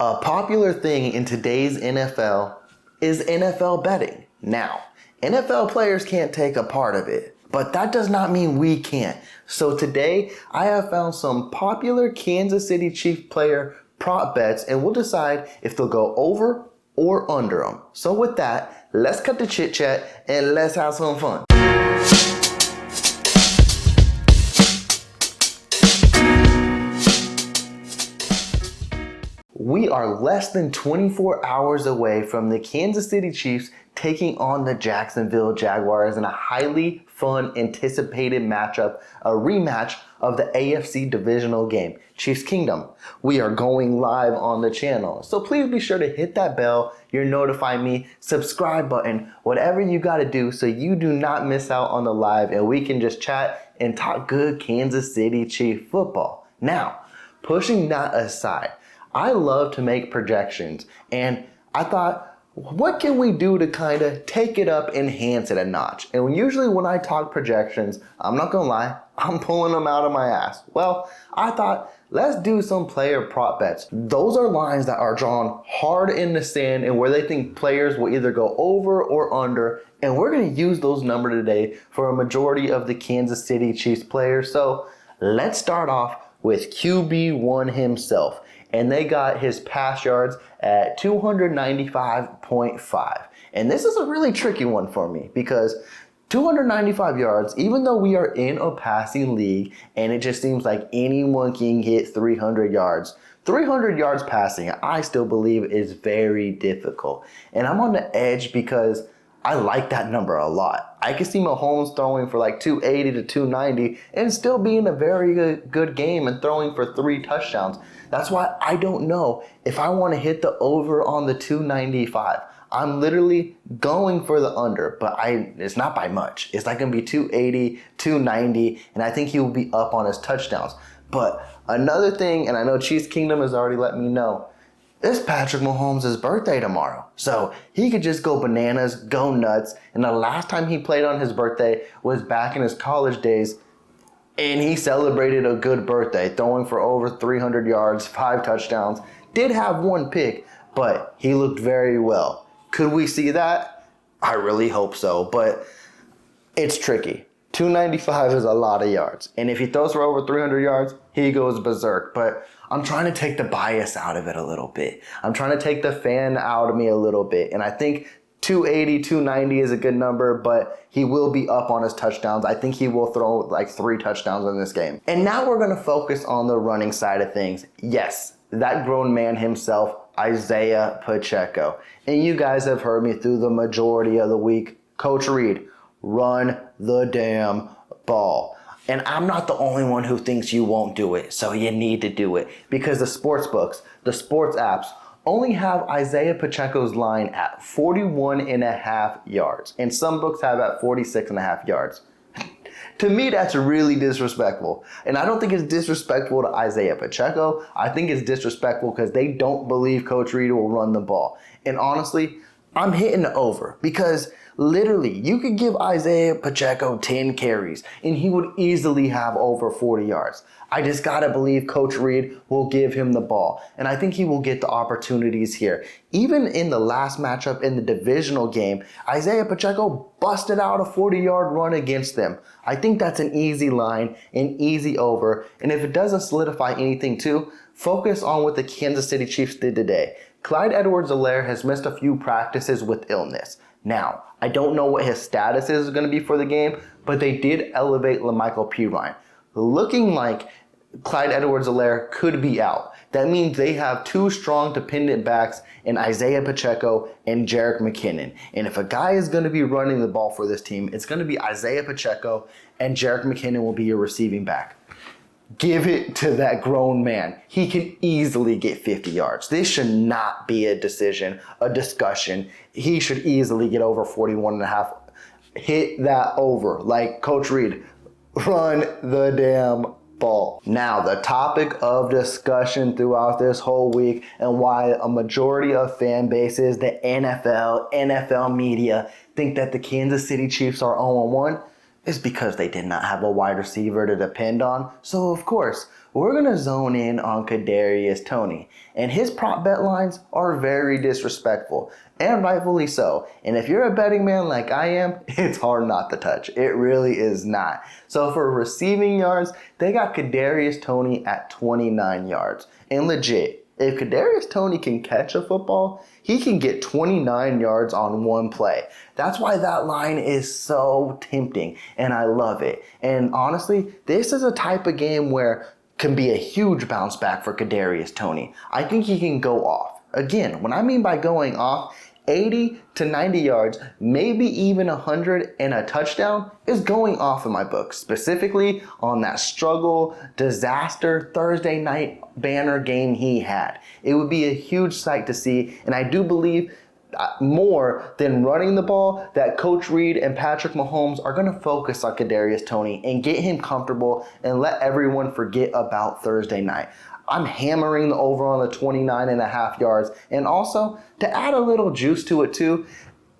A popular thing in today's NFL is NFL betting. Now, NFL players can't take a part of it, but that does not mean we can't. So today, I have found some popular Kansas City Chiefs player prop bets, and we'll decide if they'll go over or under them. So with that, let's cut the chit chat and let's have some fun. We are less than 24 hours away from the Kansas City Chiefs taking on the Jacksonville Jaguars in a highly fun, anticipated matchup, a rematch of the AFC divisional game, Chiefs Kingdom. We are going live on the channel, so please be sure to hit that bell, your notify me, subscribe button, whatever you got to do so you do not miss out on the live and we can just chat and talk good Kansas City Chiefs football. Now, pushing that aside, I love to make projections, and I thought, what can we do to kind of take it up, enhance it a notch? And usually when I talk projections, I'm not gonna lie, I'm pulling them out of my ass. Well, I thought, let's do some player prop bets. Those are lines that are drawn hard in the sand and where they think players will either go over or under, and we're gonna use those numbers today for a majority of the Kansas City Chiefs players. So let's start off with QB1 himself. And they got his pass yards at 295.5. And this is a really tricky one for me because 295 yards, even though we are in a passing league and it just seems like anyone can hit 300 yards, 300 yards passing, I still believe is very difficult. And I'm on the edge because I like that number a lot. I can see Mahomes throwing for like 280 to 290 and still being a very good game and throwing for 3 touchdowns. That's why I don't know if I want to hit the over on the 295. I'm literally going for the under, but it's not by much. It's like going to be 280, 290, and I think he will be up on his touchdowns. But another thing, and I know Chiefs Kingdom has already let me know, it's Patrick Mahomes' birthday tomorrow. So he could just go bananas, go nuts. And the last time he played on his birthday was back in his college days. And he celebrated a good birthday, throwing for over 300 yards, 5 touchdowns. Did have 1 pick, but he looked very well. Could we see that? I really hope so, but it's tricky. 295 is a lot of yards. And if he throws for over 300 yards, he goes berserk. But I'm trying to take the bias out of it a little bit. I'm trying to take the fan out of me a little bit. And I think 280, 290 is a good number, but he will be up on his touchdowns. I think he will throw like 3 touchdowns in this game. And now we're going to focus on the running side of things. Yes, that grown man himself, Isaiah Pacheco. And you guys have heard me through the majority of the week. Coach Reed, run the damn ball. And I'm not the only one who thinks you won't do it, so you need to do it. Because the sports books, the sports apps, only have Isaiah Pacheco's line at 41.5 yards. And some books have at 46.5 yards. To me, that's really disrespectful. And I don't think it's disrespectful to Isaiah Pacheco. I think it's disrespectful because they don't believe Coach Reed will run the ball. And honestly, I'm hitting the over because literally you could give Isaiah Pacheco 10 carries and he would easily have over 40 yards. I just got to believe Coach Reed will give him the ball. And I think he will get the opportunities here. Even in the last matchup in the divisional game, Isaiah Pacheco busted out a 40-yard run against them. I think that's an easy line, an easy over. And if it doesn't solidify anything too, focus on what the Kansas City Chiefs did today. Clyde Edwards-Helaire has missed a few practices with illness. Now, I don't know what his status is going to be for the game, but they did elevate LaMichael Pirine, looking like Clyde Edwards-Helaire could be out. That means they have 2 strong dependent backs in Isaiah Pacheco and Jerick McKinnon. And if a guy is going to be running the ball for this team, it's going to be Isaiah Pacheco, and Jerick McKinnon will be your receiving back. Give it to that grown man. He can easily get 50 yards. This should not be a discussion. He should easily get over 41.5. Hit that over. Like Coach Reed, run the damn ball. Now, the topic of discussion throughout this whole week and why a majority of fan bases, the NFL media, think that the Kansas City Chiefs are 0-1. is because they did not have a wide receiver to depend on. So of course, we're going to zone in on Kadarius Toney. And his prop bet lines are very disrespectful, and rightfully so. And if you're a betting man like I am, it's hard not to touch. It really is not. So for receiving yards, they got Kadarius Toney at 29 yards. And legit, if Kadarius Toney can catch a football, he can get 29 yards on one play. That's why that line is so tempting, and I love it. And honestly, this is a type of game where can be a huge bounce back for Kadarius Toney. I think he can go off. Again, what I mean by going off, 80 to 90 yards, maybe even 100 and a touchdown is going off in my book, specifically on that struggle, disaster Thursday night banner game he had. It would be a huge sight to see, and I do believe more than running the ball, that Coach Reid and Patrick Mahomes are going to focus on Kadarius Toney and get him comfortable and let everyone forget about Thursday night. I'm hammering the over on the 29.5 yards. And also, to add a little juice to it too,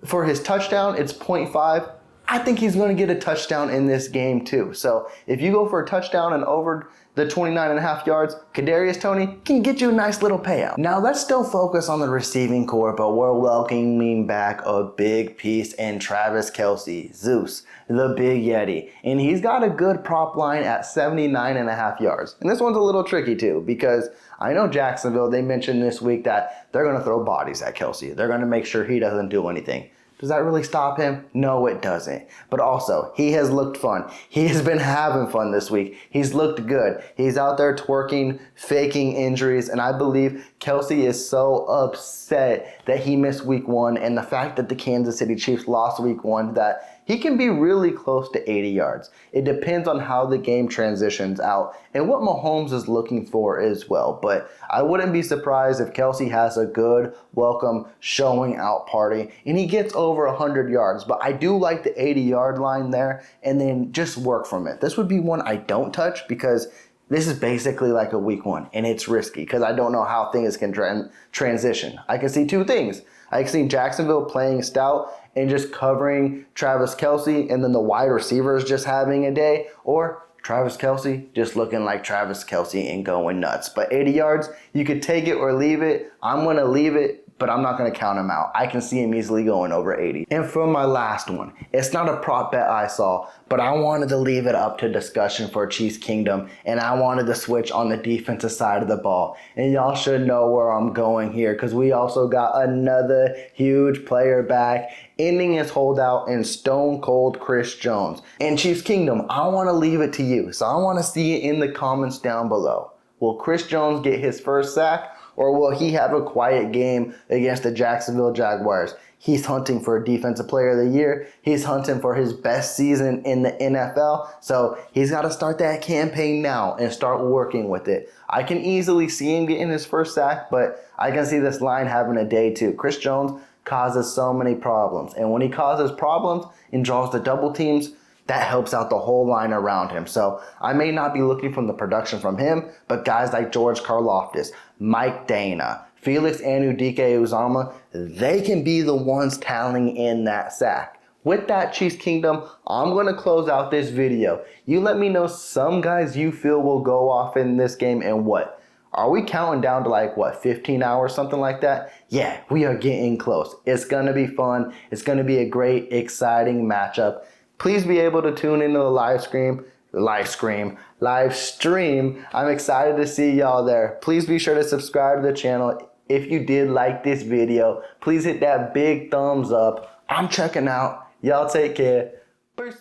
for his touchdown, it's 0.5. I think he's going to get a touchdown in this game too. So if you go for a touchdown and over the 29.5 yards, Kadarius Toney can get you a nice little payout. Now let's still focus on the receiving core, but we're welcoming back a big piece in Travis Kelce, Zeus, the Big Yeti. And he's got a good prop line at 79.5 yards. And this one's a little tricky too, because I know Jacksonville, they mentioned this week that they're going to throw bodies at Kelce. They're going to make sure he doesn't do anything. Does that really stop him? No, it doesn't. But also, he has looked fun. He has been having fun this week. He's looked good. He's out there twerking, faking injuries, and I believe Kelce is so upset that he missed week 1 and the fact that the Kansas City Chiefs lost week 1 that he can be really close to 80 yards. It depends on how the game transitions out and what Mahomes is looking for as well. But I wouldn't be surprised if Kelce has a good, welcome, showing out party and he gets over 100 yards. But I do like the 80-yard line there, and then just work from it. This would be one I don't touch because this is basically like a week 1, and it's risky because I don't know how things can transition. I can see two things. I can see Jacksonville playing stout and just covering Travis Kelce, and then the wide receivers just having a day, or Travis Kelce just looking like Travis Kelce and going nuts. But 80 yards, you could take it or leave it. I'm going to leave it, but I'm not going to count him out. I can see him easily going over 80. And for my last one, it's not a prop bet I saw, but I wanted to leave it up to discussion for Chiefs Kingdom, and I wanted to switch on the defensive side of the ball. And y'all should know where I'm going here, because we also got another huge player back, ending his holdout in Stone Cold Chris Jones. And Chiefs Kingdom, I want to leave it to you, so I want to see it in the comments down below. Will Chris Jones get his first sack, or will he have a quiet game against the Jacksonville Jaguars? He's hunting for Defensive Player of the Year. He's hunting for his best season in the NFL. So he's got to start that campaign now and start working with it. I can easily see him getting his first sack, but I can see this line having a day too. Chris Jones causes so many problems. And when he causes problems and draws the double teams, that helps out the whole line around him. So I may not be looking from the production from him, but guys like George Karlaftis, Mike Dana, Felix Anudike-Uzomah, they can be the ones tallying in that sack. With that, Chiefs Kingdom, I'm going to close out this video. You let me know some guys you feel will go off in this game and what. Are we counting down to like, 15 hours, something like that? Yeah, we are getting close. It's going to be fun. It's going to be a great, exciting matchup. Please be able to tune into the live stream. I'm excited to see y'all there. Please be sure to subscribe to the channel. If you did like this video, please hit that big thumbs up. I'm checking out. Y'all take care. Peace.